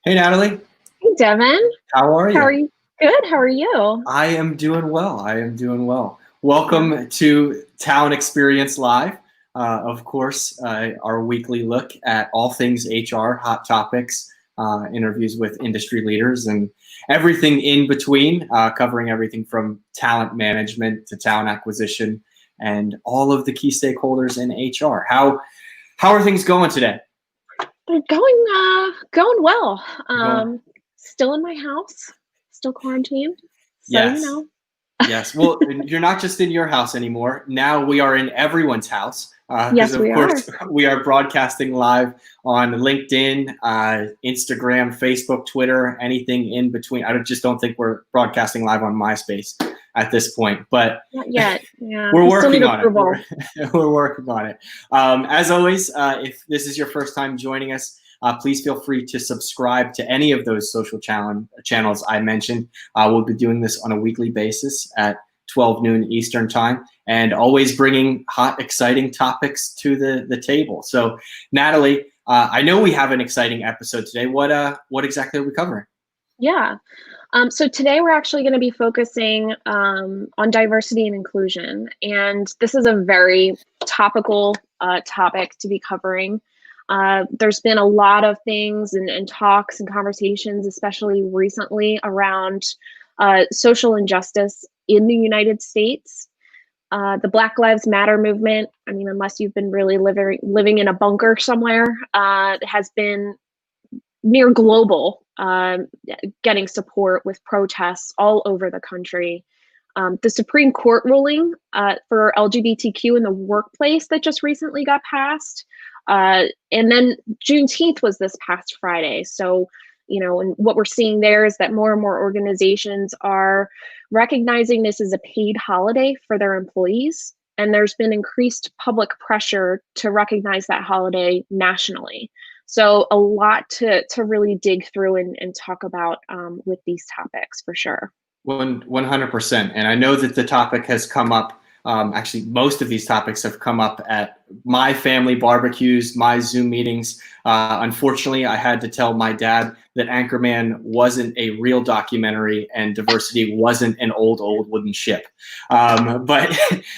Hey, Natalie. Hey, Devin. How are How are you? you? Good. How are you? I am doing well. Welcome to Talent Experience Live. Of course, our weekly look at all things HR, hot topics, interviews with industry leaders, and everything in between, covering everything from talent management to talent acquisition and all of the key stakeholders in HR. How are things going today? They're going well. Going? Still in my house, still quarantined. So, Yes. Yes. Well, you're not just in your house anymore. Now we are in everyone's house because, yes, of we are. course, we are broadcasting live on LinkedIn, Instagram, Facebook, Twitter, anything in between. I just don't think we're broadcasting live on MySpace at this point, but Not yet. Yeah, we're we still need working on it. approval. We're working on it. As always, if this is your first time joining us, please feel free to subscribe to any of those social channels I mentioned. We'll be doing this on a weekly basis at 12 noon Eastern time, and always bringing hot, exciting topics to the table. So, Natalie, I know we have an exciting episode today. What exactly are we covering? Yeah. So today we're actually going to be focusing on diversity and inclusion, and this is a very topical topic to be covering. There's been a lot of things and talks and conversations, especially recently, around social injustice in the United States. The Black Lives Matter movement, I mean, unless you've been really living in a bunker somewhere, has been near global, getting support with protests all over the country. The Supreme Court ruling for LGBTQ in the workplace that just recently got passed. And then Juneteenth was this past Friday. So, and what we're seeing there is that more and more organizations are recognizing this as a paid holiday for their employees. And there's been increased public pressure to recognize that holiday nationally. So a lot to really dig through and talk about with these topics for sure. 100%. And I know that the topic has come up. Actually, most of these topics have come up at my family barbecues, my Zoom meetings. Unfortunately, I had to tell my dad that Anchorman wasn't a real documentary and diversity wasn't an old wooden ship. But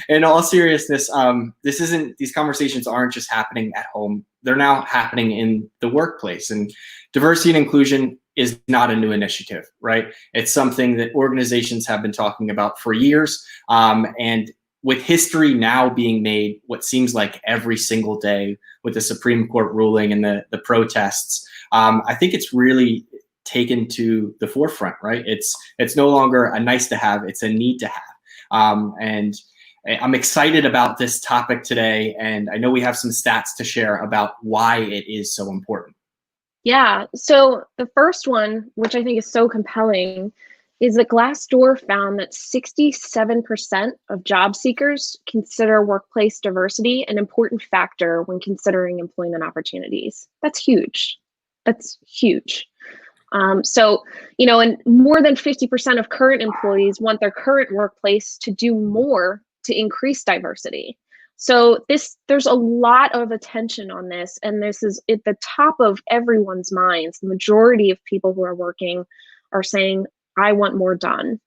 in all seriousness, these conversations aren't just happening at home. They're now happening in the workplace. And diversity and inclusion is not a new initiative, right? It's something that organizations have been talking about for years. And with history now being made what seems like every single day with the Supreme Court ruling and the protests, I think it's really taken to the forefront, right? It's no longer a nice to have, it's a need to have. And I'm excited about this topic today, and I know we have some stats to share about why it is so important. Yeah, so the first one, which I think is so compelling, is that Glassdoor found that 67% of job seekers consider workplace diversity an important factor when considering employment opportunities. That's huge. That's huge. So, and more than 50% of current employees want their current workplace to do more to increase diversity. So there's a lot of attention on this, and this is at the top of everyone's minds. The majority of people who are working are saying, I want more done.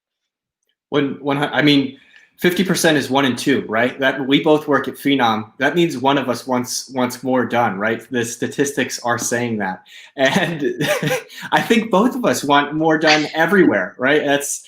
I mean, 50% is 1 in 2, right? That we both work at Phenom. That means one of us wants more done, right? The statistics are saying that, and I think both of us want more done everywhere, right? That's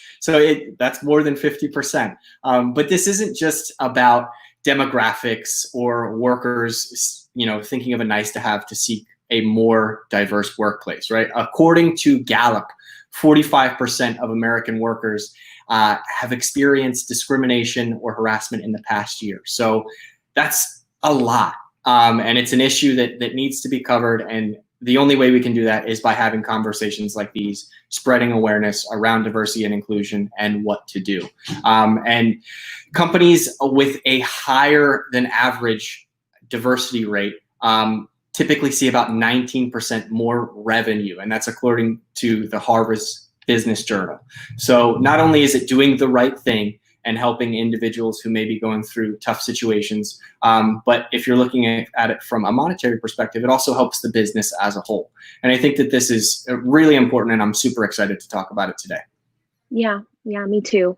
more than 50%. But this isn't just about demographics or workers, thinking of a nice to have to seek a more diverse workplace, right? According to Gallup, 45% of American workers have experienced discrimination or harassment in the past year. So that's a lot. And it's an issue that needs to be covered. And the only way we can do that is by having conversations like these, spreading awareness around diversity and inclusion and what to do. And companies with a higher than average diversity rate typically see about 19% more revenue. And that's according to the Harvard Business Journal. So not only is it doing the right thing and helping individuals who may be going through tough situations. But if you're looking at it from a monetary perspective, it also helps the business as a whole. And I think that this is really important, and I'm super excited to talk about it today. Yeah, me too.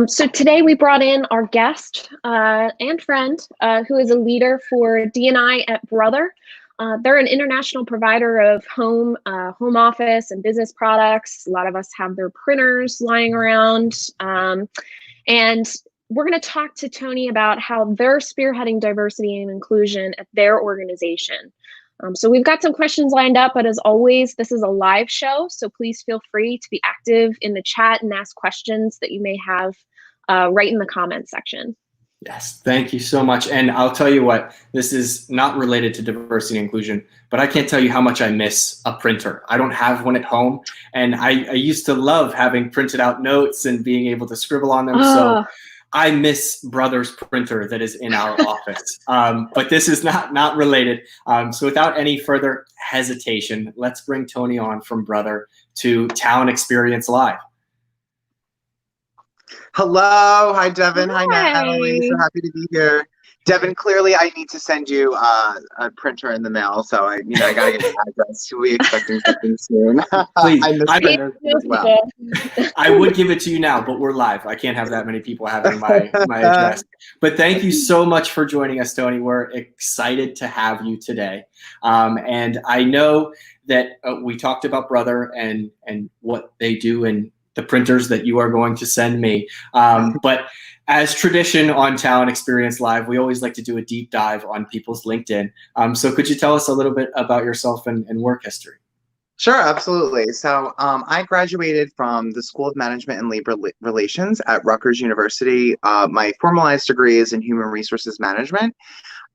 So today we brought in our guest and friend, who is a leader for D&I at Brother. They're an international provider of home office and business products. A lot of us have their printers lying around. And we're going to talk to Tony about how they're spearheading diversity and inclusion at their organization. So we've got some questions lined up, but as always, this is a live show, so please feel free to be active in the chat and ask questions that you may have right in the comments section. Yes, thank you so much. And I'll tell you what, this is not related to diversity and inclusion, but I can't tell you how much I miss a printer. I don't have one at home, and I used to love having printed out notes and being able to scribble on them. So I miss Brother's printer that is in our office, but this is not related. So without any further hesitation, let's bring Tony on from Brother to Talent Experience Live. Hello, hi Devin, hi Hi. Natalie, so happy to be here. Devin, clearly I need to send you a printer in the mail, so I gotta get an address. We'll be expecting something soon. Please, I miss printers as well. I would give it to you now, but we're live. I can't have that many people having my address. But thank you so much for joining us, Tony. We're excited to have you today. And I know that we talked about Brother and what they do and the printers that you are going to send me. But as tradition on Talent Experience Live, we always like to do a deep dive on people's LinkedIn. So could you tell us a little bit about yourself and work history? Sure, absolutely. So I graduated from the School of Management and Labor Relations at Rutgers University. My formalized degree is in Human Resources Management.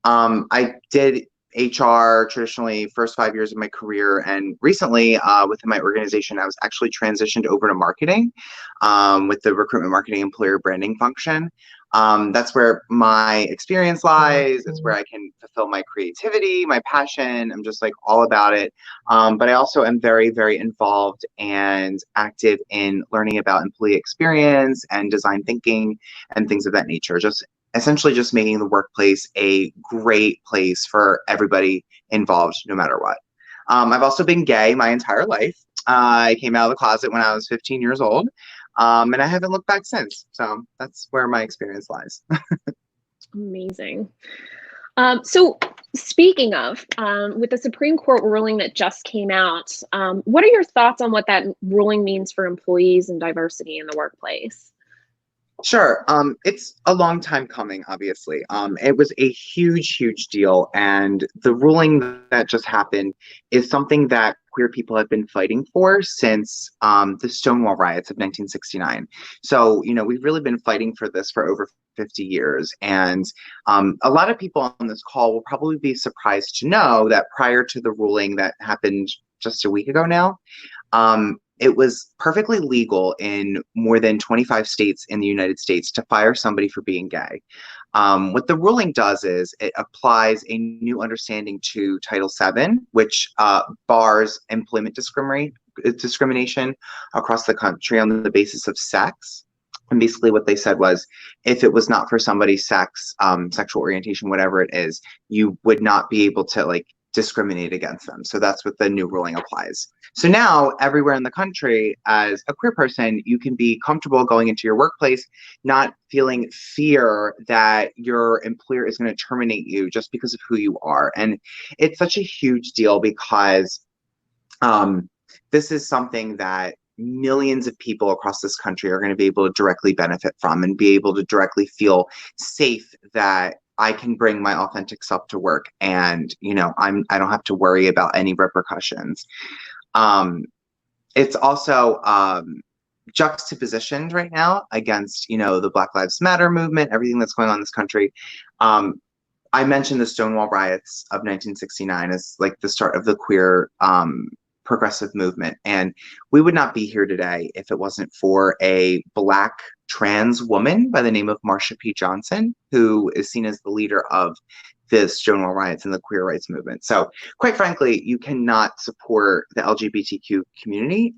I did HR traditionally first 5 years of my career, and recently within my organization I was actually transitioned over to marketing with the recruitment marketing employer branding function. That's where my experience lies. It's where I can fulfill my creativity, my passion. I'm just like all about it. But I also am very, very involved and active in learning about employee experience and design thinking and things of that nature. Essentially just making the workplace a great place for everybody involved, no matter what. I've also been gay my entire life. I came out of the closet when I was 15 years old, and I haven't looked back since. So that's where my experience lies. Amazing. So speaking of, with the Supreme Court ruling that just came out, what are your thoughts on what that ruling means for employees and diversity in the workplace? Sure. It's a long time coming, obviously. It was a huge, huge deal. And the ruling that just happened is something that queer people have been fighting for since the Stonewall riots of 1969. So, we've really been fighting for this for over 50 years. And a lot of people on this call will probably be surprised to know that prior to the ruling that happened just a week ago now, it was perfectly legal in more than 25 states in the United States to fire somebody for being gay. What the ruling does is it applies a new understanding to Title VII, which bars employment discrimination across the country on the basis of sex. And basically what they said was, if it was not for somebody's sex, sexual orientation, whatever it is, you would not be able to discriminate against them. So that's what the new ruling applies. So now everywhere in the country, as a queer person, you can be comfortable going into your workplace, not feeling fear that your employer is going to terminate you just because of who you are. And it's such a huge deal because this is something that millions of people across this country are going to be able to directly benefit from and be able to directly feel safe that I can bring my authentic self to work, and I don't have to worry about any repercussions. It's also juxtapositioned right now against the Black Lives Matter movement, everything that's going on in this country. I mentioned the Stonewall riots of 1969 as the start of the queer progressive movement, and we would not be here today if it wasn't for a Black trans woman by the name of Marsha P. Johnson, who is seen as the leader of the Stonewall riots and the queer rights movement. So quite frankly, you cannot support the LGBTQ community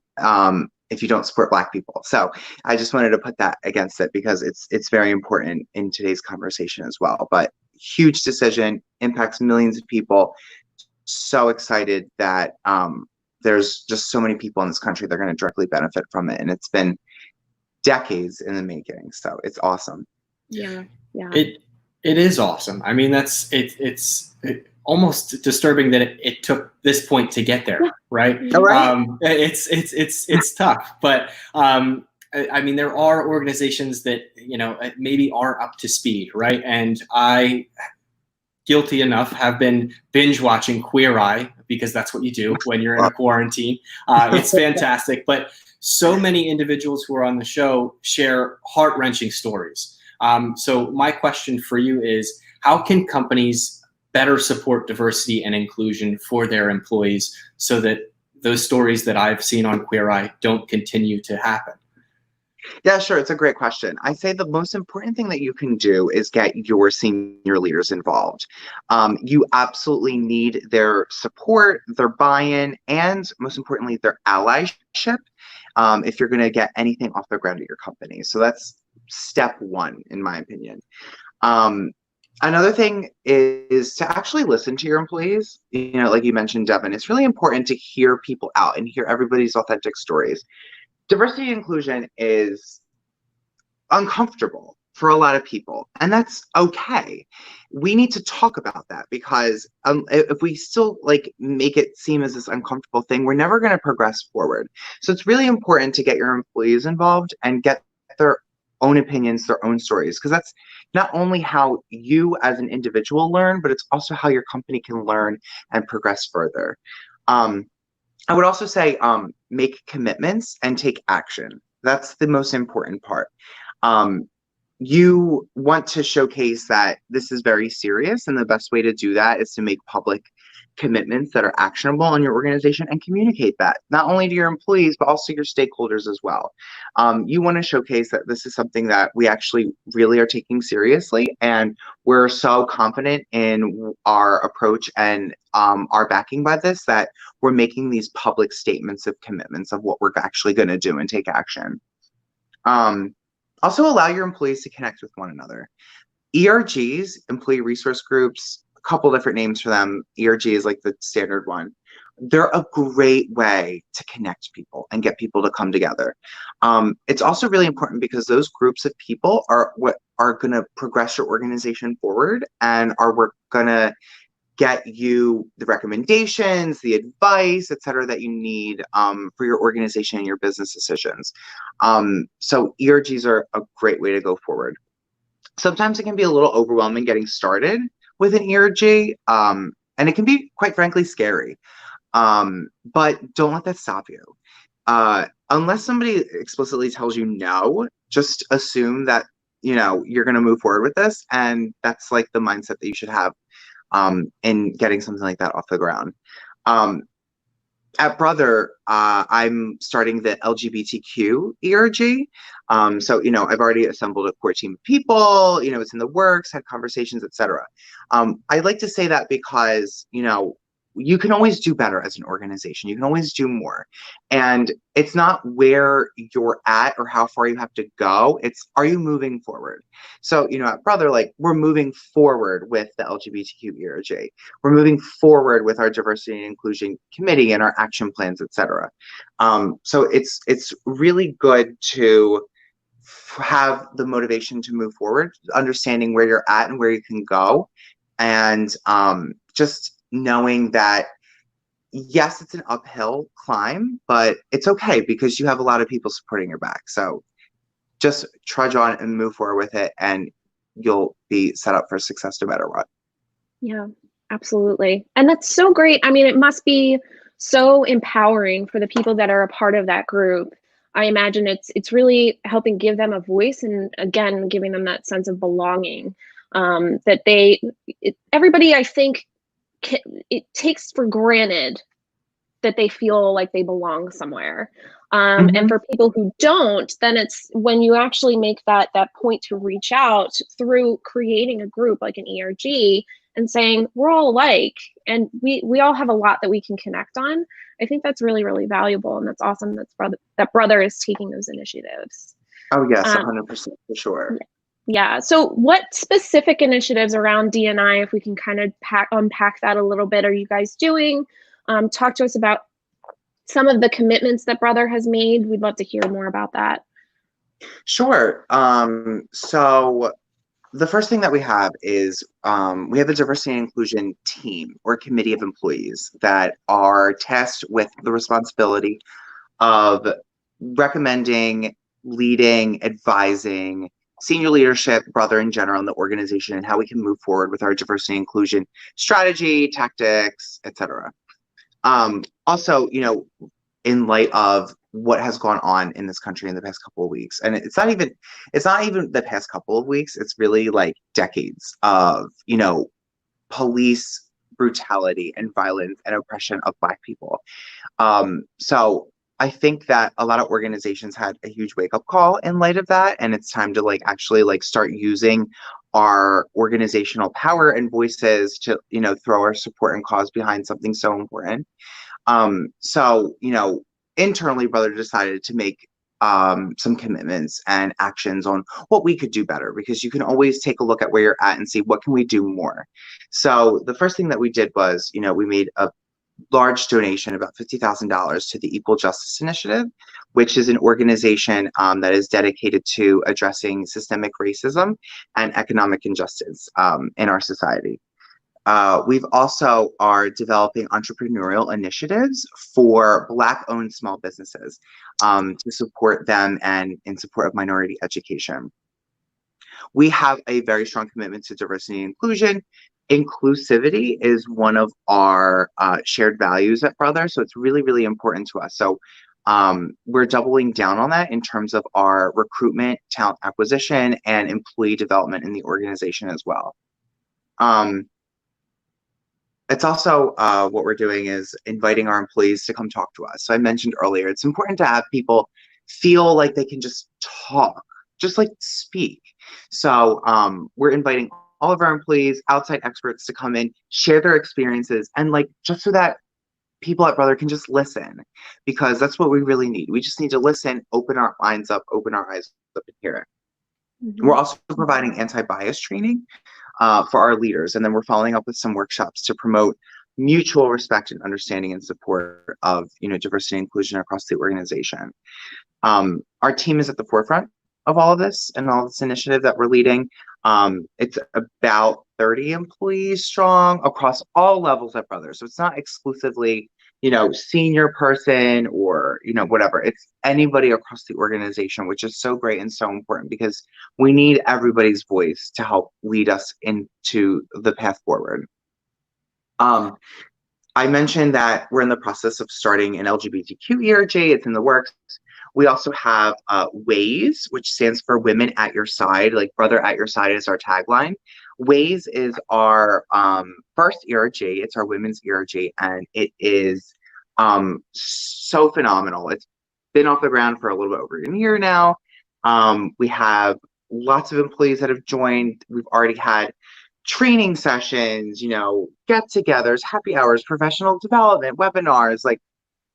if you don't support Black people. So I just wanted to put that against it because it's very important in today's conversation as well. But huge decision, impacts millions of people. So excited that there's just so many people in this country that are going to directly benefit from it. And it's been decades in the making. So it's awesome. Yeah. Yeah. It is awesome. I mean, it's almost disturbing that it took this point to get there, right? All right. It's tough, but I mean, there are organizations that, you know, maybe aren't up to speed, right? And I, guilty enough, have been binge watching Queer Eye, because that's what you do when you're in a quarantine. It's fantastic, but so many individuals who are on the show share heart-wrenching stories. So my question for you is, how can companies better support diversity and inclusion for their employees so that those stories that I've seen on Queer Eye don't continue to happen? Yeah, sure. It's a great question. I say the most important thing that you can do is get your senior leaders involved. You absolutely need their support, their buy-in, and most importantly, their allyship if you're going to get anything off the ground at your company. So that's step one, in my opinion. Another thing is to actually listen to your employees. You know, like you mentioned, Devin, it's really important to hear people out and hear everybody's authentic stories. Diversity and inclusion is uncomfortable for a lot of people, and that's okay. We need to talk about that because if we still like make it seem as this uncomfortable thing, we're never going to progress forward. So it's really important to get your employees involved and get their own opinions, their own stories, because that's not only how you as an individual learn, but it's also how your company can learn and progress further. I would also say make commitments and take action. That's the most important part. You want to showcase that this is very serious, and the best way to do that is to make public commitments that are actionable on your organization and communicate that not only to your employees but also your stakeholders as well. You want to showcase that this is something that we actually really are taking seriously, and we're so confident in our approach and our backing by this that we're making these public statements of commitments of what we're actually going to do and take action. Also allow your employees to connect with one another. ERGs, employee resource groups, a couple different names for them. ERG is like the standard one. They're a great way to connect people and get people to come together. It's also really important because those groups of people are what are going to progress your organization forward and are going to get you the recommendations, the advice, et cetera, that you need for your organization and your business decisions. So ERGs are a great way to go forward. Sometimes it can be a little overwhelming getting started with an ERG, and it can be, quite frankly, scary. But don't let that stop you. Unless somebody explicitly tells you no, just assume that, you know, you're going to move forward with this, and that's like the mindset that you should have in getting something like that off the ground. At Brother, I'm starting the LGBTQ ERG. So, you know, I've already assembled a core team of people, you know, it's in the works, had conversations, etc. I like to say that because, you know, you can always do better as an organization. You can always do more. And it's not where you're at or how far you have to go. It's, are you moving forward? So, you know, at Brother, like, we're moving forward with the LGBTQ ERG. We're moving forward with our diversity and inclusion committee and our action plans, etc. So it's really good to have the motivation to move forward, understanding where you're at and where you can go. And just knowing that, yes, it's an uphill climb, but it's okay because you have a lot of people supporting your back. So just trudge on and move forward with it, and you'll be set up for success no matter what. Yeah, absolutely. And that's so great. I mean, it must be so empowering for the people that are a part of that group. I imagine it's really helping give them a voice, and again, giving them that sense of belonging, that everybody, I think, it takes for granted that they feel like they belong somewhere. And for people who don't, then it's when you actually make that point to reach out through creating a group like an ERG and saying we're all alike and we all have a lot that we can connect on. I think that's really, really valuable, and that's awesome that brother is taking those initiatives. Oh yes, 100% for sure. Yeah. So what specific initiatives around D&I, if we can kind of unpack that a little bit, are you guys doing? Talk to us about some of the commitments that Brother has made. We'd love to hear more about that. Sure. So the first thing that we have is we have a diversity and inclusion team or committee of employees that are tasked with the responsibility of recommending, leading, advising senior leadership, Brother in general, in the organization, and how we can move forward with our diversity and inclusion strategy, tactics, etc. Also, in light of what has gone on in this country in the past couple of weeks, and it's not even the past couple of weeks, it's really like decades of police brutality and violence and oppression of Black people. So I think that a lot of organizations had a huge wake-up call in light of that, and it's time to actually start using our organizational power and voices to throw our support and cause behind something so important. So internally, Brother decided to make some commitments and actions on what we could do better, because you can always take a look at where you're at and see what can we do more. So the first thing that we did was we made a large donation, about $50,000, to the Equal Justice Initiative, which is an organization that is dedicated to addressing systemic racism and economic injustice in our society. We've also are developing entrepreneurial initiatives for Black-owned small businesses to support them and in support of minority education. We have a very strong commitment to diversity and inclusion. Inclusivity is one of our shared values at Brother, so it's really, really important to us. So we're doubling down on that in terms of our recruitment, talent acquisition, and employee development in the organization as well. It's also what we're doing is inviting our employees to come talk to us. So I mentioned earlier, it's important to have people feel like they can just talk, just speak. So we're inviting all of our employees, outside experts, to come in, share their experiences, and just so that people at Brother can just listen, because that's what we really need. We just need to listen, open our minds up, open our eyes up, and hear it. Mm-hmm. We're also providing anti-bias training for our leaders, and then we're following up with some workshops to promote mutual respect and understanding and support of diversity and inclusion across the organization. Our team is at the forefront of all of this and all this initiative that we're leading. It's about 30 employees strong across all levels at Brother. So it's not exclusively, senior person or, whatever. It's anybody across the organization, which is so great and so important, because we need everybody's voice to help lead us into the path forward. I mentioned that we're in the process of starting an LGBTQ ERG. It's in the works. We also have WAYS, which stands for Women at Your Side. Brother at Your Side is our tagline. WAYS is our first ERG. It's our women's ERG, and it is so phenomenal. It's been off the ground for a little bit over a year now. We have lots of employees that have joined. We've already had training sessions, get-togethers, happy hours, professional development, webinars.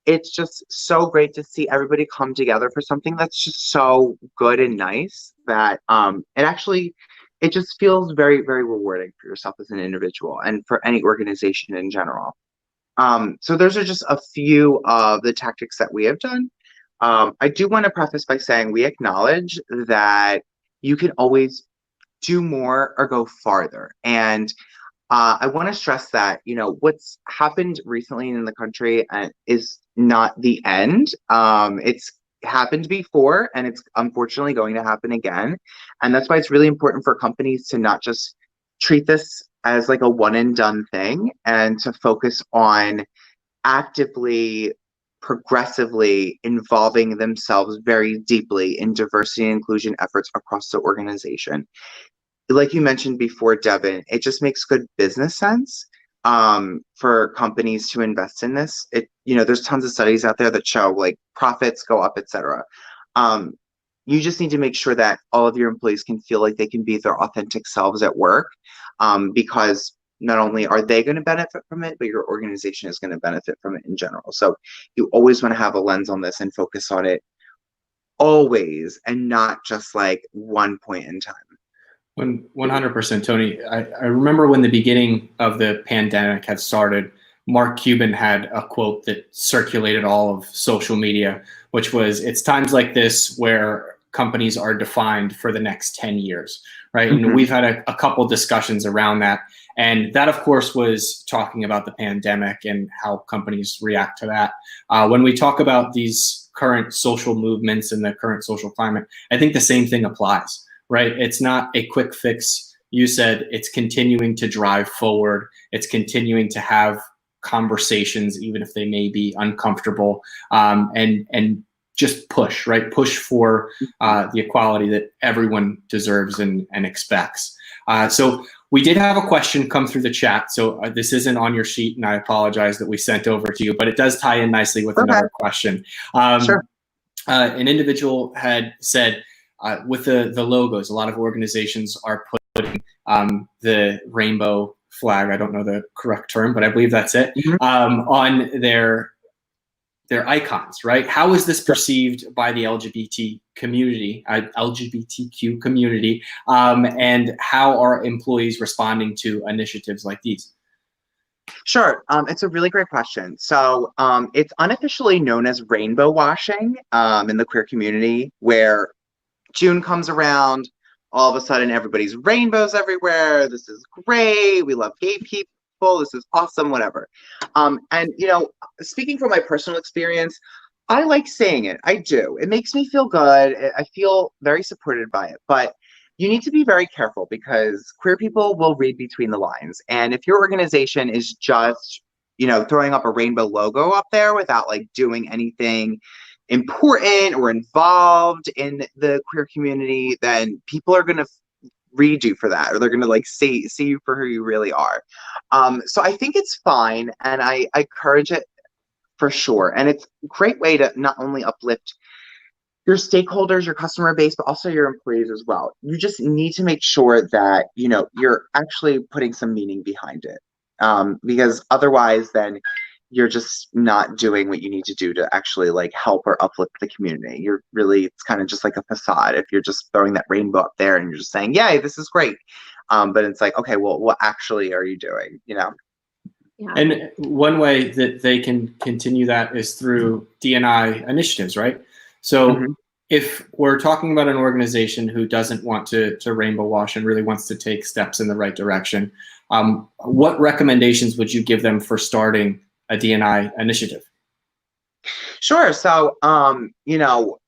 It's just so great to see everybody come together for something that's just so good and nice that it just feels very, very rewarding for yourself as an individual and for any organization in general. So those are just a few of the tactics that we have done. I do want to preface by saying we acknowledge that you can always do more or go farther. And I want to stress that, what's happened recently in the country is not the end. It's happened before, and it's unfortunately going to happen again. And that's why it's really important for companies to not just treat this as a one and done thing, and to focus on actively, progressively involving themselves very deeply in diversity and inclusion efforts across the organization. Like you mentioned before, Devin, it just makes good business sense for companies to invest in this. There's tons of studies out there that show profits go up, etc. You just need to make sure that all of your employees can feel like they can be their authentic selves at work, because not only are they going to benefit from it, but your organization is going to benefit from it in general. So you always want to have a lens on this and focus on it always, and not just like one point in time. 100%, Tony. I remember when the beginning of the pandemic had started, Mark Cuban had a quote that circulated all of social media, which was, "It's times like this where companies are defined for the next 10 years," right? Mm-hmm. And we've had a couple discussions around that. And that, of course, was talking about the pandemic and how companies react to that. When we talk about these current social movements and the current social climate, I think the same thing applies, right? It's not a quick fix. You said it's continuing to drive forward. It's continuing to have conversations, even if they may be uncomfortable, and just push, right? Push for the equality that everyone deserves and expects. So we did have a question come through the chat. So this isn't on your sheet, and I apologize that we sent over to you, but it does tie in nicely with another question. Sure. An individual had said, with the logos, a lot of organizations are putting the rainbow flag, I don't know the correct term, but I believe that's it, on their icons, right? How is this perceived by the LGBTQ community, and how are employees responding to initiatives like these? Sure. It's a really great question. So it's unofficially known as rainbow washing in the queer community, where June comes around, all of a sudden everybody's rainbows everywhere. This is great. We love gay people. This is awesome, whatever. And, you know, speaking from my personal experience, I like saying it. I do. It makes me feel good. I feel very supported by it. But you need to be very careful, because queer people will read between the lines. And if your organization is just, you know, throwing up a rainbow logo up there without like doing anything important or involved in the queer community, then people are going to read you for that, or they're going to like see you for who you really are. So I think it's fine, and I encourage it for sure. And it's a great way to not only uplift your stakeholders, your customer base, but also your employees as well. You just need to make sure that, you know, you're actually putting some meaning behind it, because otherwise then you're just not doing what you need to do to actually like help or uplift the community. You're really, it's kind of just like a facade if you're just throwing that rainbow up there and you're just saying, yay, this is great. But it's like, okay, well, what actually are you doing, you know? Yeah. And one way that they can continue that is through D&I initiatives, right? So if we're talking about an organization who doesn't want to rainbow wash and really wants to take steps in the right direction, what recommendations would you give them for starting a D&I initiative? Sure. So, you know,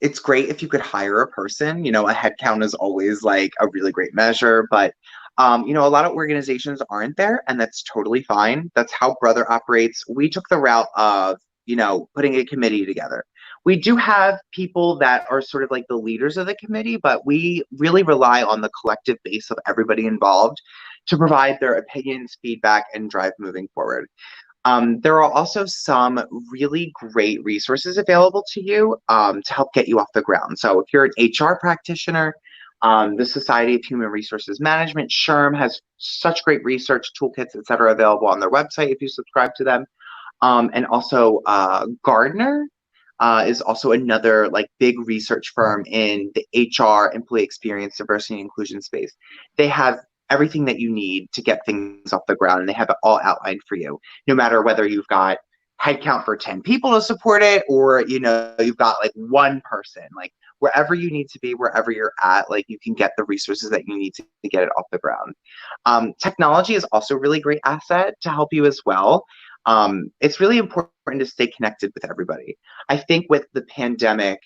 it's great if you could hire a person. You know, a head count is always like a really great measure, but you know, a lot of organizations aren't there, and that's totally fine. That's how Brother operates. We took the route of, you know, putting a committee together. We do have people that are sort of like the leaders of the committee, but we really rely on the collective base of everybody involved to provide their opinions, feedback, and drive moving forward. There are also some really great resources available to you to help get you off the ground. So if you're an HR practitioner, the Society of Human Resources Management, SHRM, has such great research toolkits, et cetera, available on their website if you subscribe to them. And also Gardner is also another like big research firm in the HR, employee experience, diversity, and inclusion space. They have everything that you need to get things off the ground, and they have it all outlined for you, no matter whether you've got headcount for 10 people to support it, or, you know, you've got like one person. Like wherever you need to be, wherever you're at, like you can get the resources that you need to get it off the ground. Technology is also a really great asset to help you as well. It's really important to stay connected with everybody. I think with the pandemic,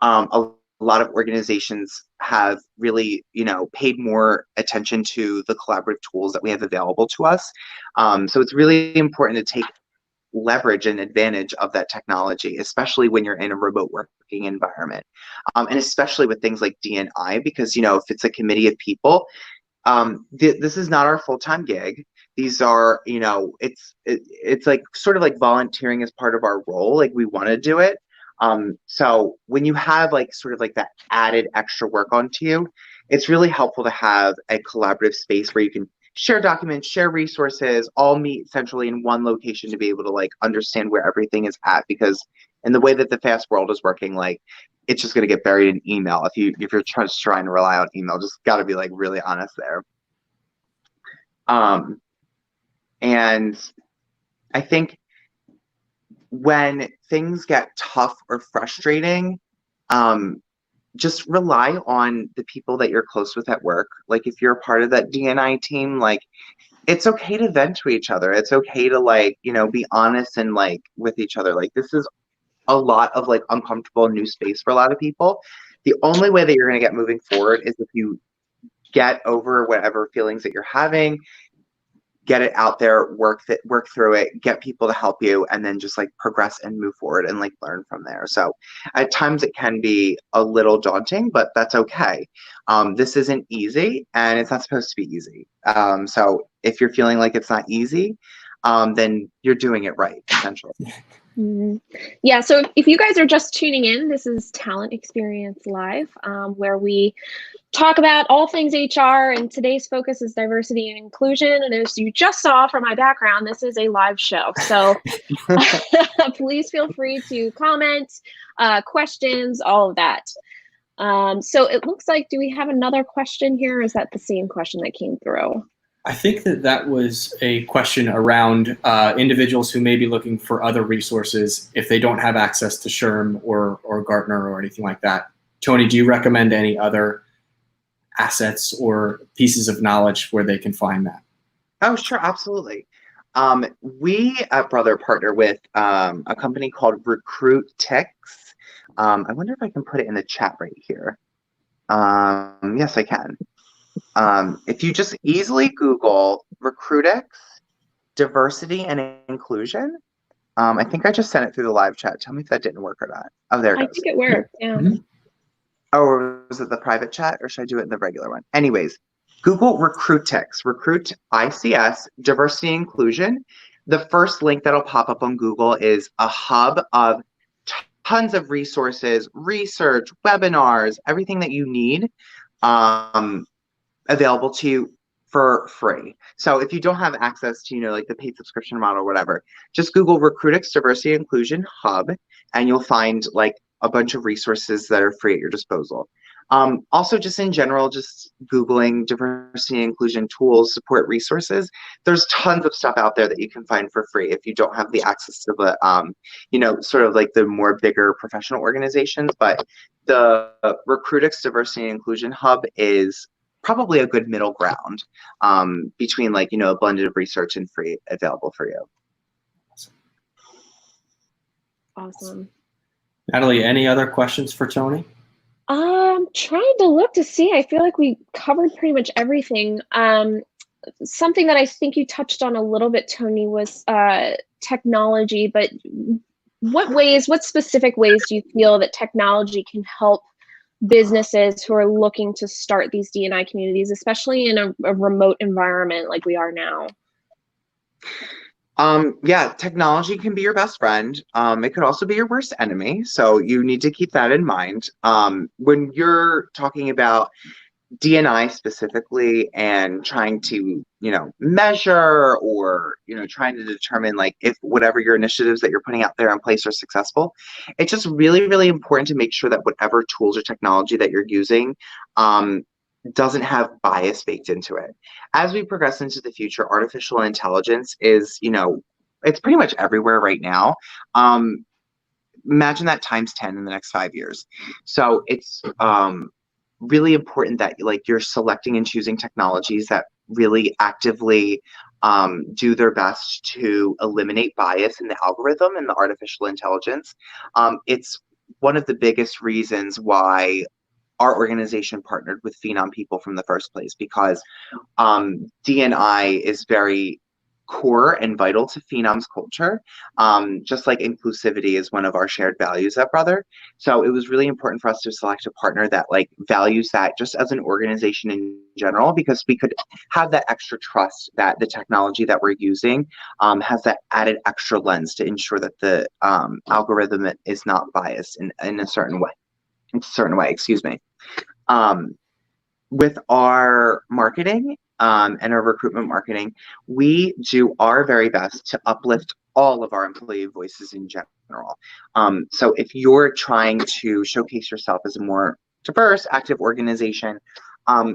a lot of organizations have really, you know, paid more attention to the collaborative tools that we have available to us. So it's really important to take leverage and advantage of that technology, especially when you're in a remote working environment. And especially with things like D&I, because, you know, if it's a committee of people, this is not our full-time gig. These are, you know, it's like sort of like volunteering as part of our role. Like we want to do it. So when you have like sort of like that added extra work onto you, it's really helpful to have a collaborative space where you can share documents, share resources, all meet centrally in one location to be able to like understand where everything is at. Because in the way that the fast world is working, like it's just going to get buried in email. If you're just trying to rely on email, just got to be like really honest there. And I think when things get tough or frustrating, just rely on the people that you're close with at work. Like if you're a part of that D&I team, like it's okay to vent to each other. It's okay to like, you know, be honest and like with each other. Like this is a lot of like uncomfortable new space for a lot of people. The only way that you're going to get moving forward is if you get over whatever feelings that you're having, get it out there, work through it, get people to help you, and then just like progress and move forward and like learn from there. So at times it can be a little daunting, but that's okay. This isn't easy, and it's not supposed to be easy. So if you're feeling like it's not easy, then you're doing it right, essentially. Mm-hmm. Yeah, so if you guys are just tuning in, this is Talent Experience Live, where we talk about all things HR, and today's focus is diversity and inclusion. And as you just saw from my background, this is a live show. So please feel free to comment, questions, all of that. So it looks like, do we have another question here? Or is that the same question that came through? I think that was a question around individuals who may be looking for other resources if they don't have access to SHRM or Gartner or anything like that. Tony, do you recommend any other assets or pieces of knowledge where they can find that? Oh, sure, absolutely. We at Brother partner with a company called RecruitTix. I wonder if I can put it in the chat right here. Yes, I can. If you just easily Google RecruitX, diversity and inclusion, I think I just sent it through the live chat. Tell me if that didn't work or not. Oh, there it goes. I think it worked, yeah. Mm-hmm. Or was it the private chat, or should I do it in the regular one? Anyways, Google RecruitX, Recruit ICS, diversity and inclusion. The first link that'll pop up on Google is a hub of tons of resources, research, webinars, everything that you need available to you for free. So if you don't have access to, you know, like the paid subscription model or whatever, just Google RecruitX Diversity and Inclusion Hub, and you'll find like a bunch of resources that are free at your disposal. Also, just in general, just Googling diversity and inclusion tools, support resources. There's tons of stuff out there that you can find for free if you don't have the access to the, you know, sort of like the more bigger professional organizations. But the RecruitX Diversity and Inclusion Hub is probably a good middle ground between like, you know, a blended of research and free available for you. Awesome. Natalie, any other questions for Tony? I'm trying to look to see. I feel like we covered pretty much everything. Something that I think you touched on a little bit, Tony, was technology, but what specific ways do you feel that technology can help businesses who are looking to start these D&I communities, especially in a remote environment like we are now? Yeah, technology can be your best friend. It could also be your worst enemy. So you need to keep that in mind. When you're talking about D&I specifically and trying to, you know, measure or, you know, trying to determine like if whatever your initiatives that you're putting out there in place are successful, it's just really, really important to make sure that whatever tools or technology that you're using, doesn't have bias baked into it. As we progress into the future, artificial intelligence is, you know, it's pretty much everywhere right now. Imagine that times 10 in the next 5 years. So it's really important that like you're selecting and choosing technologies that really actively do their best to eliminate bias in the algorithm and the artificial intelligence. It's one of the biggest reasons why our organization partnered with Phenom people from the first place, because D&I is very core and vital to Phenom's culture, just like inclusivity is one of our shared values at Brother. So it was really important for us to select a partner that like values that just as an organization in general, because we could have that extra trust that the technology that we're using has that added extra lens to ensure that the algorithm is not biased in a certain way. Excuse me. With our marketing, and our recruitment marketing, we do our very best to uplift all of our employee voices in general. So if you're trying to showcase yourself as a more diverse, active organization,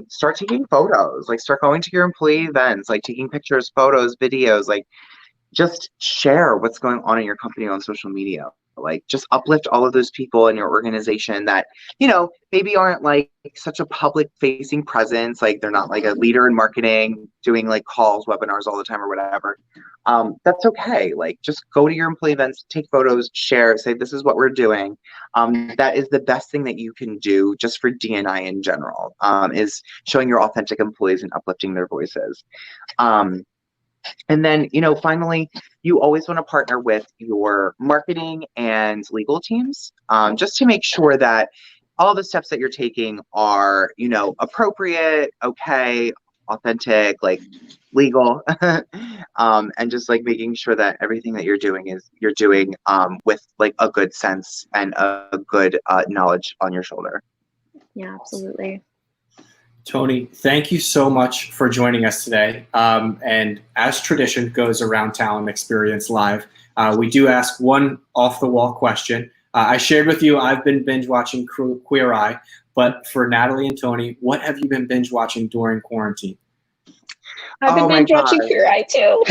start taking photos, like start going to your employee events, like taking pictures, photos, videos, like just share what's going on in your company on social media. Like just uplift all of those people in your organization that, maybe aren't like such a public facing presence. Like they're not like a leader in marketing doing like calls, webinars all the time or whatever. That's okay. Like just go to your employee events, take photos, share, say, this is what we're doing. That is the best thing that you can do just for D&I in general, is showing your authentic employees and uplifting their voices. And then, finally, you always want to partner with your marketing and legal teams, just to make sure that all the steps that you're taking are, appropriate, okay, authentic, like legal, and just like making sure that everything that you're doing with like a good sense and a good knowledge on your shoulder. Yeah, absolutely. Tony, thank you so much for joining us today. And as tradition goes around Talent Experience Live, we do ask one off-the-wall question. I shared with you I've been binge watching Queer Eye, but for Natalie and Tony, what have you been binge watching during quarantine? I've been binge watching Queer Eye too.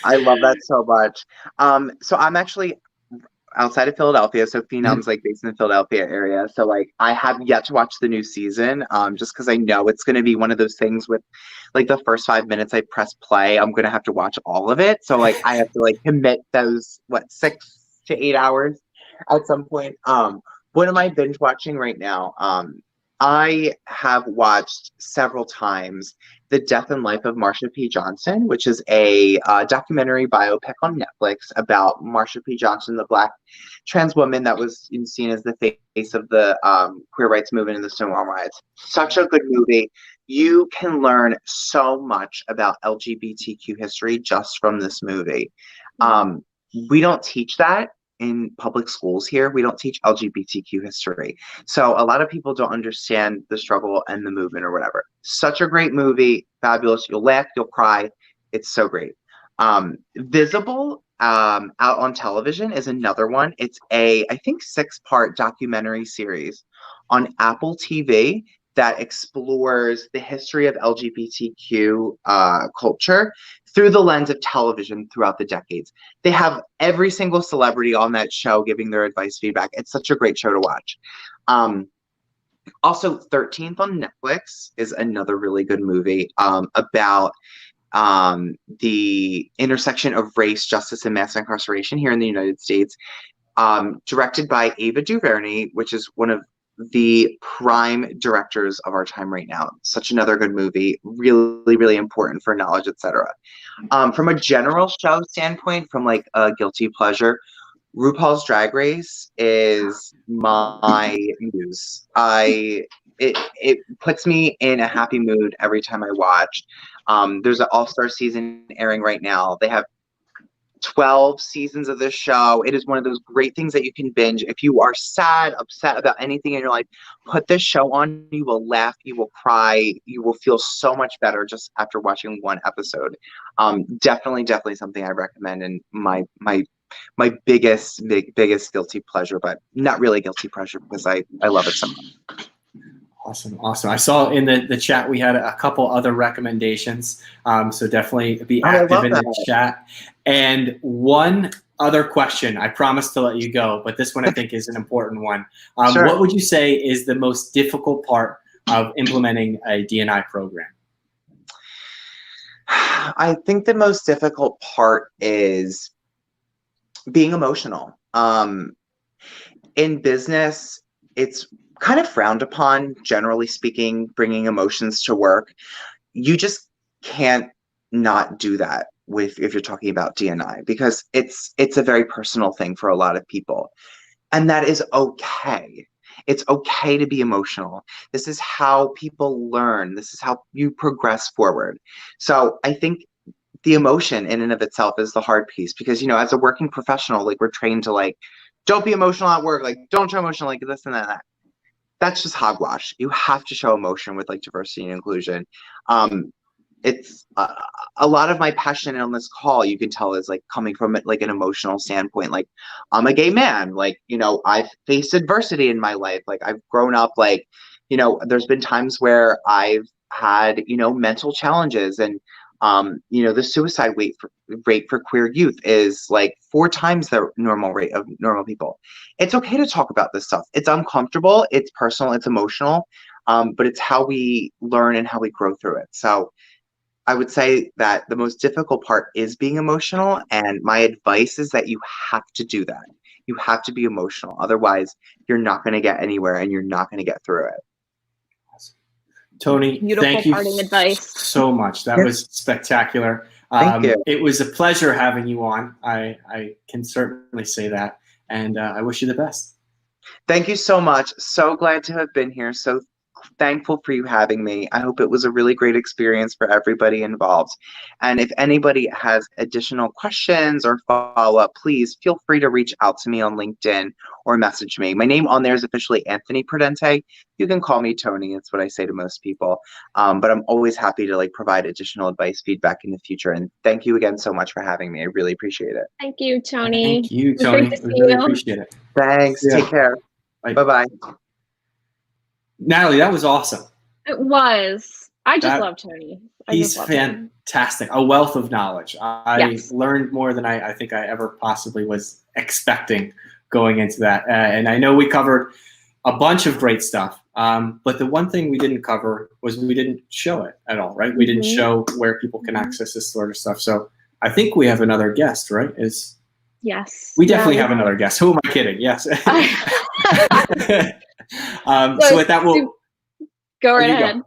I love that so much. So I'm actually outside of Philadelphia, so Phenom's like based in the Philadelphia area. So like I have yet to watch the new season, just because I know it's going to be one of those things with like the first 5 minutes I press play, I'm going to have to watch all of it. So like I have to like commit those 6 to 8 hours at some point. What am I binge watching right now? I have watched several times The Death and Life of Marsha P. Johnson, which is a documentary biopic on Netflix about Marsha P. Johnson, the Black trans woman that was seen as the face of the queer rights movement in the Stonewall riots. Such a good movie. You can learn so much about LGBTQ history just from this movie. We don't teach that in public schools here. We don't teach LGBTQ history. So a lot of people don't understand the struggle and the movement or whatever. Such a great movie, fabulous. You'll laugh, you'll cry. It's so great. Visible, out on television is another one. It's I think 6-part documentary series on Apple TV that explores the history of LGBTQ culture through the lens of television throughout the decades. They have every single celebrity on that show giving their advice, feedback. It's such a great show to watch. Also, 13th on Netflix is another really good movie about the intersection of race, justice, and mass incarceration here in the United States. Directed by Ava DuVernay, which is one of the prime directors of our time right now. Such another good movie, really, really important for knowledge, etc. From a general show standpoint, from like a guilty pleasure, RuPaul's Drag Race is my muse. It puts me in a happy mood every time I watch. There's an all-star season airing right now. They have 12 seasons of this show. It is one of those great things that you can binge. If you are sad, upset about anything in your life, put this show on. You will laugh, you will cry, you will feel so much better just after watching one episode. Definitely something I recommend, and my biggest guilty pleasure, but not really guilty pleasure because I love it so much. Awesome. I saw in the chat we had a couple other recommendations, so definitely be active in the chat. And one other question, I promise to let you go, but this one I think is an important one. Sure. What would you say is the most difficult part of implementing a D&I program? I think the most difficult part is being emotional. In business, it's kind of frowned upon, generally speaking, bringing emotions to work. You just can't not do that if you're talking about D&I, because it's a very personal thing for a lot of people, and that is okay. It's okay to be emotional. This is how people learn. This is how you progress forward. So I think the emotion in and of itself is the hard piece, because as a working professional, like we're trained to like, don't be emotional at work, like don't show emotion, like this and that. that's just hogwash. You have to show emotion with like diversity and inclusion. It's a lot of my passion on this call, you can tell, is like coming from like an emotional standpoint. Like, I'm a gay man, like, you know, I've faced adversity in my life. Like, I've grown up, like, you know, there's been times where I've had, you know, mental challenges, and you know, the suicide rate for queer youth is like 4 times the normal rate of normal people. It's okay to talk about this stuff. It's uncomfortable, it's personal, it's emotional, but it's how we learn and how we grow through it. So I would say that the most difficult part is being emotional, and my advice is that you have to do that. You have to be emotional. Otherwise, you're not going to get anywhere, and you're not going to get through it. Tony, Beautiful thank you parting advice. so much. That was spectacular. Thank you. It was a pleasure having you on. I can certainly say that. And I wish you the best. Thank you so much. So glad to have been here. So thankful for you having me. I hope it was a really great experience for everybody involved. And if anybody has additional questions or follow-up, please feel free to reach out to me on LinkedIn or message me. My name on there is officially Anthony Prudente. You can call me Tony. It's what I say to most people. But I'm always happy to like provide additional advice, feedback in the future. And thank you again so much for having me. I really appreciate it. Thank you, Tony. Thank you, It was Tony. great to We see really you. appreciate it. Thanks. Yeah. Take care. Bye. Bye-bye. Natalie, that was awesome. It was. I just love Tony. He's fantastic. A wealth of knowledge. I learned more than I think I ever possibly was expecting going into that. And I know we covered a bunch of great stuff. But the one thing we didn't cover was we didn't show it at all, right? We didn't show where people can access this sort of stuff. So I think we have another guest, right? Yes. We definitely have another guest. Who am I kidding? Yes. So with that, we'll go right ahead.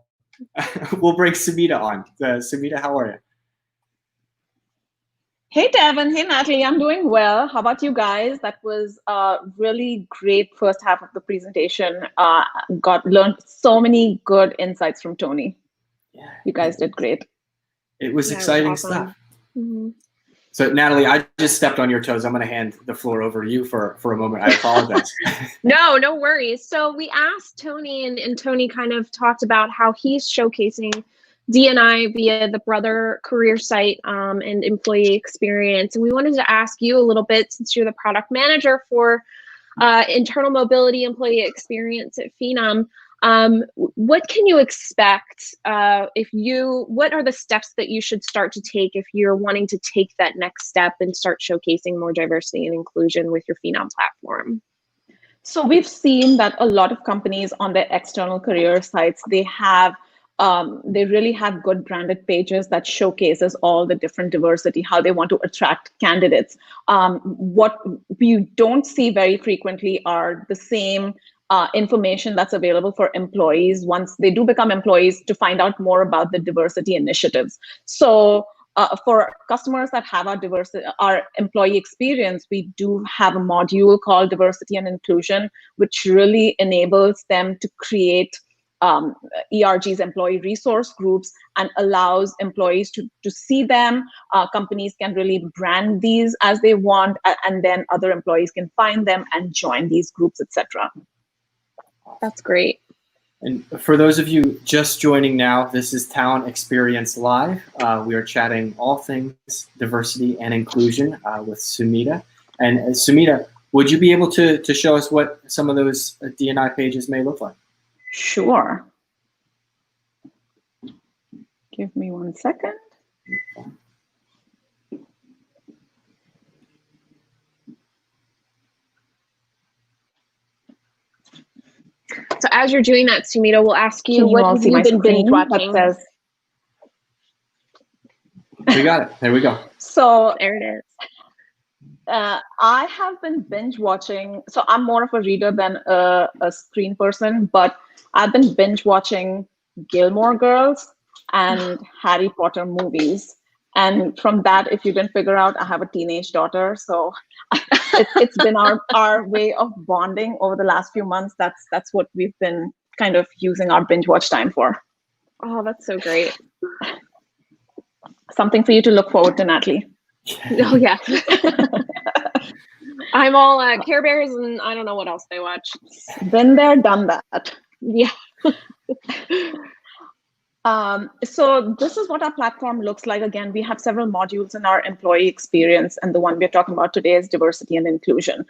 We'll bring Sumita on. Sumita, how are you? Hey, Devin. Hey, Natalie. I'm doing well. How about you guys? That was a really great first half of the presentation. Learned so many good insights from Tony. Yeah, you guys did great. It was exciting stuff. So, Natalie, I just stepped on your toes. I'm going to hand the floor over to you for a moment. I apologize. No worries. So we asked Tony, and Tony kind of talked about how he's showcasing D&I via the Brother career site and employee experience. And we wanted to ask you a little bit, since you're the product manager for internal mobility employee experience at Phenom. What can you expect what are the steps that you should start to take if you're wanting to take that next step and start showcasing more diversity and inclusion with your Phenom platform? So we've seen that a lot of companies on their external career sites, they really have good branded pages that showcases all the different diversity, how they want to attract candidates. What we don't see very frequently are the same information that's available for employees once they do become employees, to find out more about the diversity initiatives. So for customers that have our employee experience, we do have a module called Diversity and Inclusion, which really enables them to create ERGs, employee resource groups, and allows employees to see them. Companies can really brand these as they want, and then other employees can find them and join these groups, etc. That's great. And for those of you just joining now, this is Talent Experience Live. We are chatting all things diversity and inclusion with Sumita. And Sumita, would you be able to show us what some of those D&I pages may look like? Sure. Give me 1 second. So as you're doing that, Sumita, we'll ask you, what have you been binge watching? We got it. There we go. So there it is. I have been binge watching. So I'm more of a reader than a screen person, but I've been binge watching Gilmore Girls and Harry Potter movies. And from that, if you didn't figure out, I have a teenage daughter. So it's been our way of bonding over the last few months. That's what we've been kind of using our binge watch time for. Oh, that's so great. Something for you to look forward to, Natalie. Oh, yeah. I'm all Care Bears, and I don't know what else they watch. Been there, done that. Yeah. So this is what our platform looks like. Again, we have several modules in our employee experience, and the one we're talking about today is diversity and inclusion.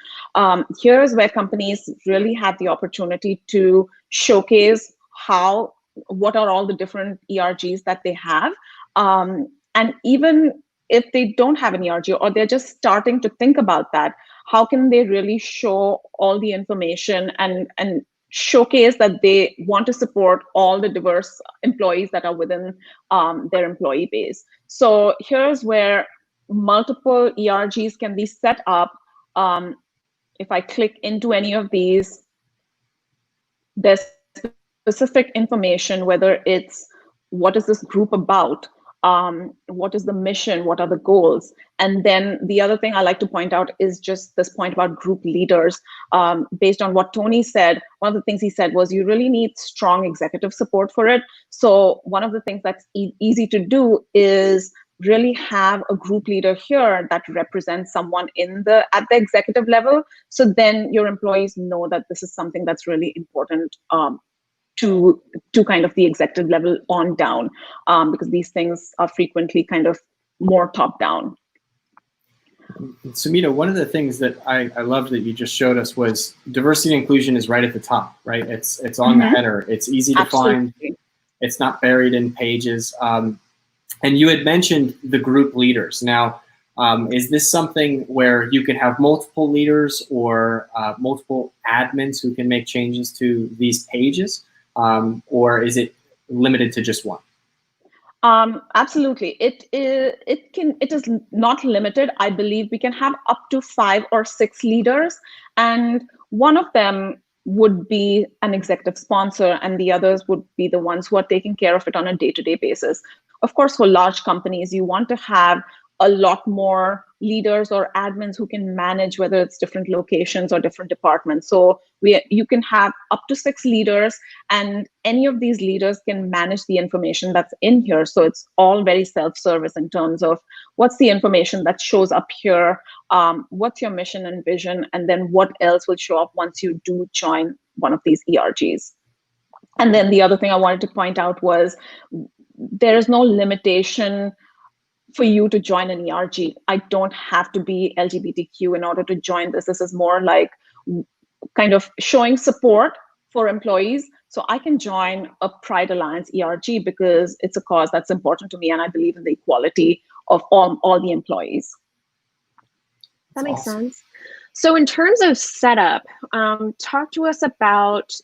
Here's where companies really have the opportunity to showcase what are all the different ERGs that they have. And even if they don't have an ERG or they're just starting to think about that, how can they really show all the information and showcase that they want to support all the diverse employees that are within their employee base. So here's where multiple ERGs can be set up. If I click into any of these, there's specific information, whether it's what is this group about, what is the mission, what are the goals. And then the other thing I like to point out is just this point about group leaders. Based on what Tony said, one of the things he said was you really need strong executive support for it. So one of the things that's easy to do is really have a group leader here that represents someone at the executive level. So then your employees know that this is something that's really important to kind of the executive level on down, because these things are frequently kind of more top down. Sumita, one of the things that I loved that you just showed us was diversity and inclusion is right at the top, right? It's on the header. It's easy to find. It's not buried in pages. And you had mentioned the group leaders. Now, is this something where you can have multiple leaders or multiple admins who can make changes to these pages? Or is it limited to just one? Absolutely. It is not limited. I believe we can have up to 5 or 6 leaders, and one of them would be an executive sponsor, and the others would be the ones who are taking care of it on a day-to-day basis. Of course, for large companies, you want to have a lot more leaders or admins who can manage whether it's different locations or different departments. So you can have up to 6 leaders, and any of these leaders can manage the information that's in here. So it's all very self-service in terms of what's the information that shows up here, what's your mission and vision, and then what else will show up once you do join one of these ERGs. And then the other thing I wanted to point out was there is no limitation for you to join an ERG. I don't have to be LGBTQ in order to join this. This is more like kind of showing support for employees. So I can join a Pride Alliance ERG because it's a cause that's important to me, and I believe in the equality of all the employees. That makes sense. So in terms of setup, talk to us about,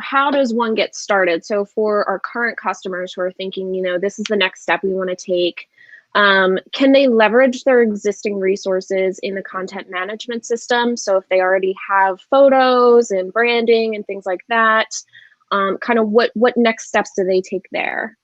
how does one get started? So for our current customers who are thinking, this is the next step we want to take, can they leverage their existing resources in the content management system? So if they already have photos and branding and things like that, kind of what next steps do they take there?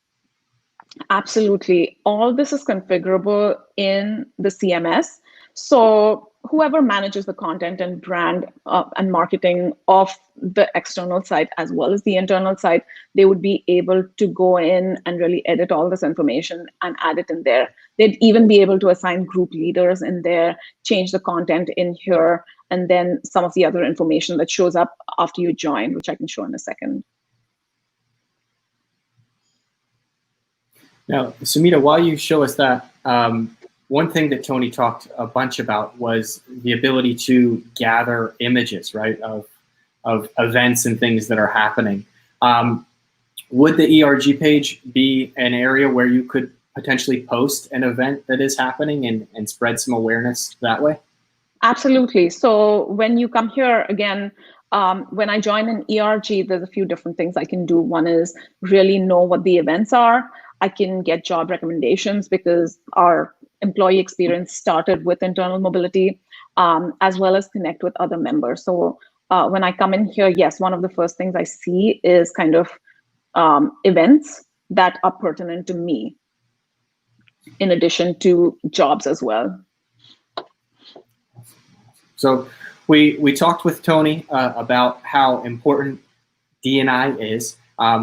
Absolutely. All this is configurable in the CMS. So whoever manages the content and brand and marketing of the external site as well as the internal site, they would be able to go in and really edit all this information and add it in there. They'd even be able to assign group leaders in there, change the content in here, and then some of the other information that shows up after you join, which I can show in a second. Now, Sumita, while you show us that, one thing that Tony talked a bunch about was the ability to gather images, right, of events and things that are happening. Would the ERG page be an area where you could potentially post an event that is happening and spread some awareness that way? Absolutely. So when you come here, again, when I join an ERG, there's a few different things I can do. One is really know what the events are. I can get job recommendations because our employee experience started with internal mobility, as well as connect with other members. So when I come in here, yes, one of the first things I see is kind of events that are pertinent to me, in addition to jobs as well. So we talked with Tony about how important D&I is.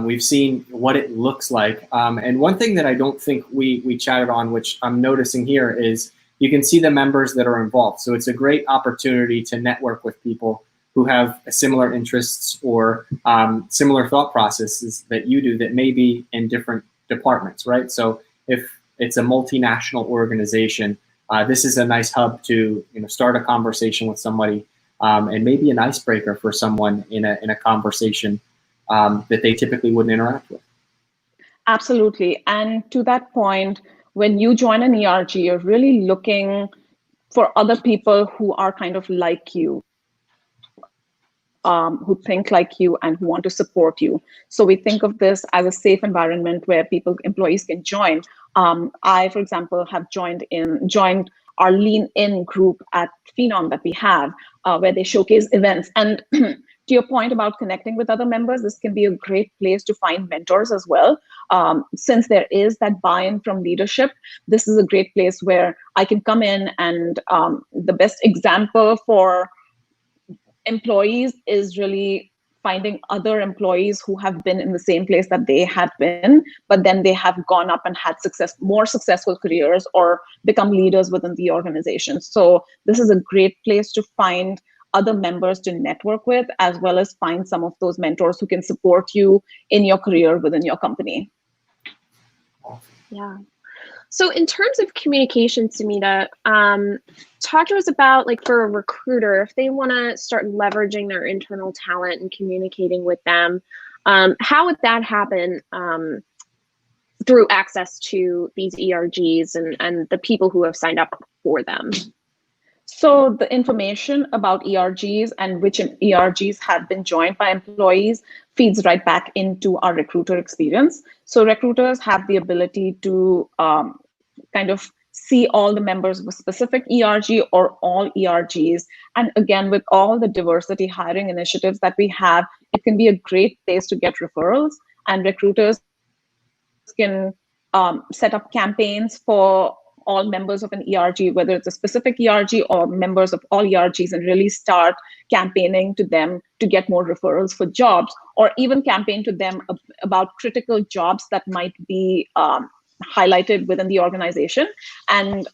We've seen what it looks like. And one thing that I don't think we chatted on, which I'm noticing here, is you can see the members that are involved. So it's a great opportunity to network with people who have similar interests or similar thought processes that you do that may be in different departments, right? So if it's a multinational organization, this is a nice hub to start a conversation with somebody and maybe an icebreaker for someone in a conversation that they typically wouldn't interact with. Absolutely. And to that point, when you join an ERG, you're really looking for other people who are kind of like you, who think like you and who want to support you. So we think of this as a safe environment where employees can join. I, for example, have joined our Lean In group at Phenom that we have, where they showcase events. And to your point about connecting with other members, this can be a great place to find mentors as well. Since there is that buy-in from leadership, this is a great place where I can come in and the best example for employees is really finding other employees who have been in the same place that they have been, but then they have gone up and had more successful careers or become leaders within the organization. So this is a great place to find other members to network with, as well as find some of those mentors who can support you in your career within your company. Yeah. So in terms of communication, Sumita, talk to us about, like, for a recruiter, if they want to start leveraging their internal talent and communicating with them, how would that happen through access to these ERGs and the people who have signed up for them? So the information about ERGs and which ERGs have been joined by employees feeds right back into our recruiter experience. So recruiters have the ability to kind of see all the members of a specific ERG or all ERGs. And again, with all the diversity hiring initiatives that we have, it can be a great place to get referrals, and recruiters can set up campaigns for all members of an ERG, whether it's a specific ERG or members of all ERGs, and really start campaigning to them to get more referrals for jobs, or even campaign to them about critical jobs that might be highlighted within the organization, and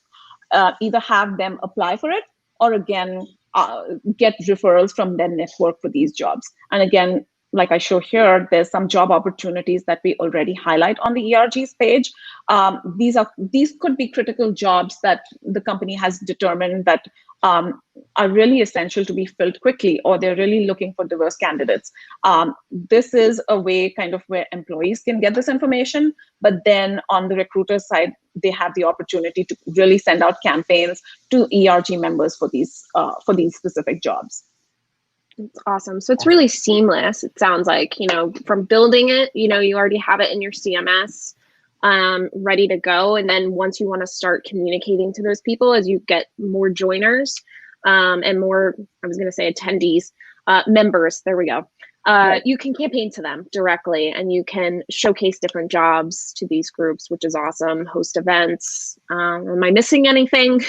either have them apply for it, or again, get referrals from their network for these jobs. And again, like I show here, there's some job opportunities that we already highlight on the ERGs page. These could be critical jobs that the company has determined that are really essential to be filled quickly, or they're really looking for diverse candidates. This is a way kind of where employees can get this information, but then on the recruiter side, they have the opportunity to really send out campaigns to ERG members for these specific jobs. It's awesome. So it's really seamless. It sounds like, from building it, you already have it in your CMS ready to go. And then once you want to start communicating to those people, as you get more joiners and more, I was going to say attendees, members, there we go. You can campaign to them directly, and you can showcase different jobs to these groups, which is awesome. Host events. Am I missing anything?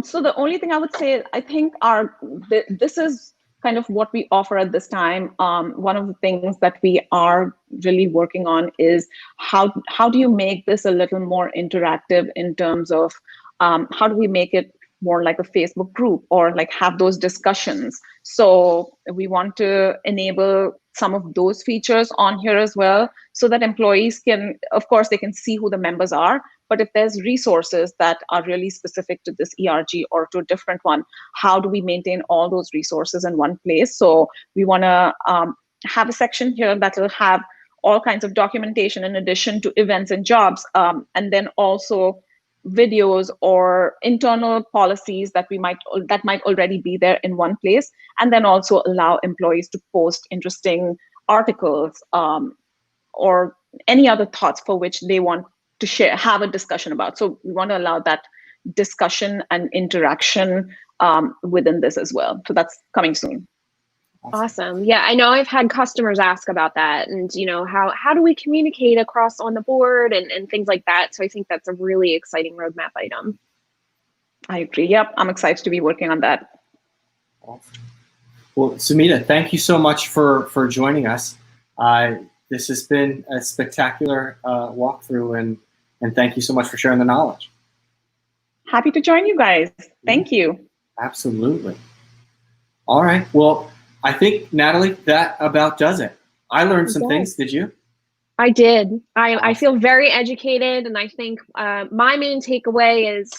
So the only thing I would say, I think this is kind of what we offer at this time. One of the things that we are really working on is how do you make this a little more interactive in terms of how do we make it more like a Facebook group, or like have those discussions. So we want to enable some of those features on here as well, so that employees can, of course, they can see who the members are, but if there's resources that are really specific to this ERG or to a different one, how do we maintain all those resources in one place? So we want to have a section here that will have all kinds of documentation in addition to events and jobs, and then also videos or internal policies that might already be there in one place, and then also allow employees to post interesting articles or any other thoughts for which they want to have a discussion about. So we want to allow that discussion and interaction within this as well. So that's coming soon. Awesome. Yeah, I know I've had customers ask about that, and how do we communicate across on the board and things like that. So I think that's a really exciting roadmap item. I agree. Yep, I'm excited to be working on that. Awesome. Well, Sumita, thank you so much for joining us. This has been a spectacular walkthrough, and thank you so much for sharing the knowledge. Happy to join you guys. Thank you. Absolutely. All right. Well, I think, Natalie, that about does it. I learned some Okay. things. Did you? I did. I Awesome. feel very educated, and I think my main takeaway is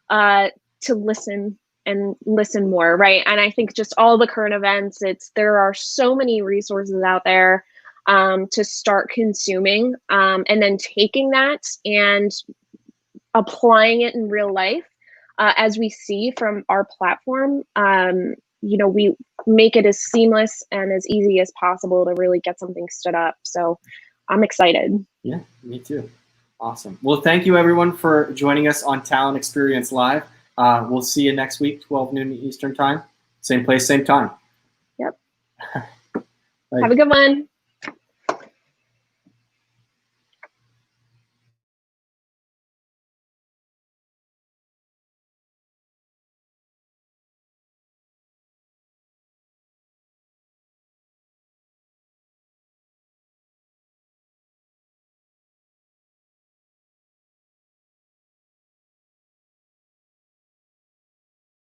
to listen and listen more, right? And I think just all the current events, there are so many resources out there to start consuming, and then taking that and applying it in real life, as we see from our platform. We make it as seamless and as easy as possible to really get something stood up. So I'm excited. Yeah, me too. Awesome. Well, thank you everyone for joining us on Talent Experience Live. We'll see you next week, 12 noon Eastern time. Same place, same time. Yep. Bye. Have a good one.